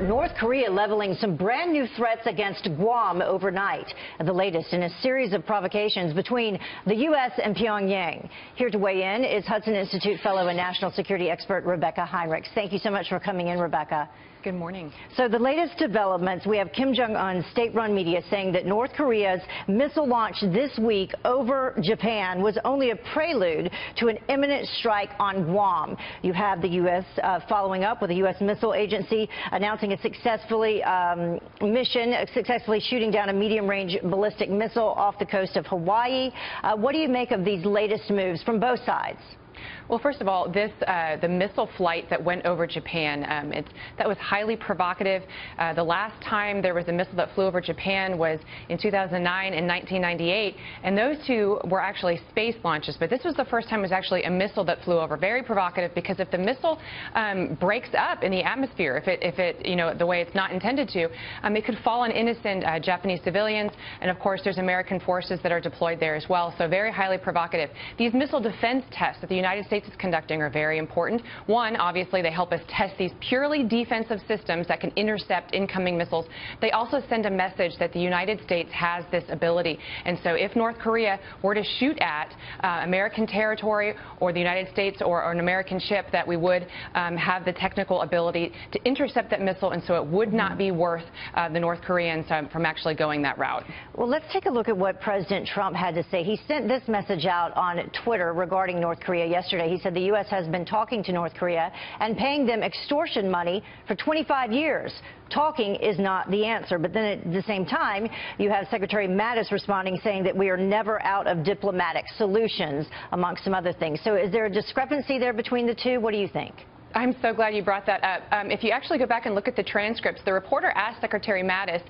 North Korea leveling some brand new threats against Guam overnight. The latest in a series of provocations between the U.S. and Pyongyang. Here to weigh in is Hudson Institute fellow and national security expert Rebecca Heinrichs. Thank you so much for coming in, Rebecca. Good morning. So the latest developments, we have Kim Jong-un's state-run media saying that North Korea's missile launch this week over Japan was only a prelude to an imminent strike on Guam. You have the U.S. Following up with the U.S. Missile Agency announcing a successfully shooting down a medium-range ballistic missile off the coast of Hawaii. What do you make of these latest moves from both sides? Well, first of all, the missile flight that went over Japan, that was highly provocative. The last time there was a missile that flew over Japan was in 2009 and 1998, and those two were actually space launches. But this was the first time it was actually a missile that flew over. Very provocative, because if the missile breaks up in the atmosphere, if it the way it's not intended to, it could fall on innocent Japanese civilians. And of course, there's American forces that are deployed there as well. So very highly provocative. These missile defense tests that the United States is conducting are very important. One, obviously, they help us test these purely defensive systems that can intercept incoming missiles. They also send a message that the United States has this ability. And so if North Korea were to shoot at American territory or the United States or an American ship, that we would have the technical ability to intercept that missile, and so it would not be worth the North Koreans from actually going that route. Well, let's take a look at what President Trump had to say. He sent this message out on Twitter regarding North Korea yesterday. He said the U.S. has been talking to North Korea and paying them extortion money for 25 years. Talking is not the answer. But then at the same time, you have Secretary Mattis responding, saying that we are never out of diplomatic solutions, amongst some other things. So is there a discrepancy there between the two? What do you think? I'm so glad you brought that up. If you actually go back and look at the transcripts, the reporter asked Secretary Mattis,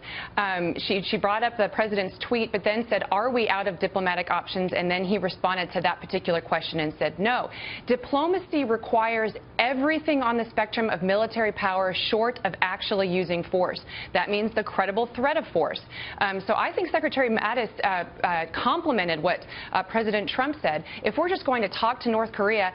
she brought up the president's tweet, but then said, are we out of diplomatic options? And then he responded to that particular question and said, no. Diplomacy requires everything on the spectrum of military power short of actually using force. That means the credible threat of force. So I think Secretary Mattis complimented what President Trump said. If we're just going to talk to North Korea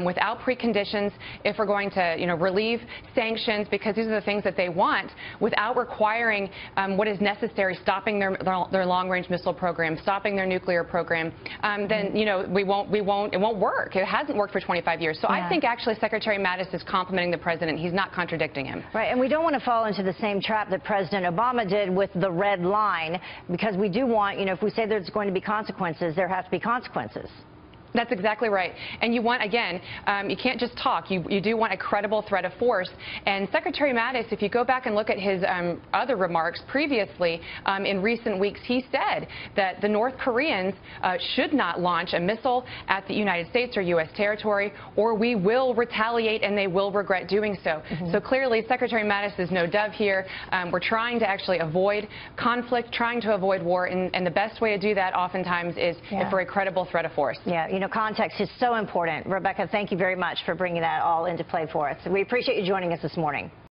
without preconditions, if we're going to, relieve sanctions, because these are the things that they want, without requiring what is necessary, stopping their long-range missile program, stopping their nuclear program, then it won't work. It hasn't worked for 25 years. So I think actually Secretary Mattis is complimenting the president. He's not contradicting him. Right, and we don't want to fall into the same trap that President Obama did with the red line, because we do want, if we say there's going to be consequences, there have to be consequences. That's exactly right. And you want, again, you can't just talk. You do want a credible threat of force. And Secretary Mattis, if you go back and look at his other remarks previously, in recent weeks, he said that the North Koreans should not launch a missile at the United States or U.S. territory, or we will retaliate and they will regret doing so. So clearly, Secretary Mattis is no dove here. We're trying to actually avoid conflict, trying to avoid war, and the best way to do that oftentimes is for a credible threat of force. Context is so important. Rebecca, thank you very much for bringing that all into play for us. We appreciate you joining us this morning.